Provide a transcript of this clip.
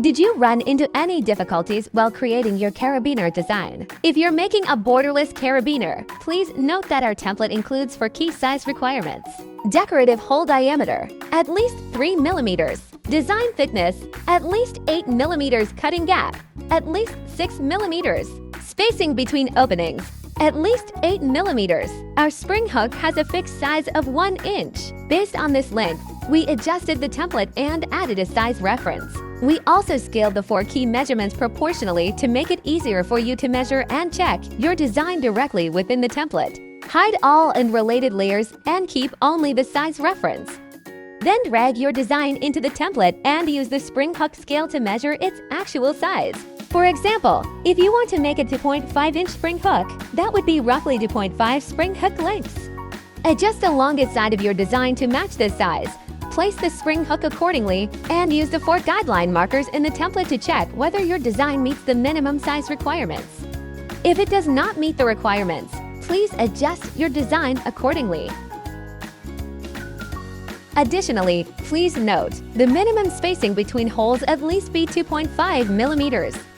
Did you run into any difficulties while creating your carabiner design? If you're making a borderless carabiner, please note that our template includes 4 key size requirements. Decorative hole diameter, at least 3 mm. Design thickness, at least 8 mm. Cutting gap, at least 6 mm. Spacing between openings, at least 8 mm. Our spring hook has a fixed size of 1 inch. Based on this length, we adjusted the template and added a size reference. We also scaled the 4 key measurements proportionally to make it easier for you to measure and check your design directly within the template. Hide all unrelated layers and keep only the size reference. Then drag your design into the template and use the spring hook scale to measure its actual size. For example, if you want to make a 2.5-inch spring hook, that would be roughly 2.5 spring hook lengths. Adjust the longest side of your design to match this size. Place the spring hook accordingly and use the 4 guideline markers in the template to check whether your design meets the minimum size requirements. If it does not meet the requirements, please adjust your design accordingly. Additionally, please note, the minimum spacing between holes at least be 2.5 mm.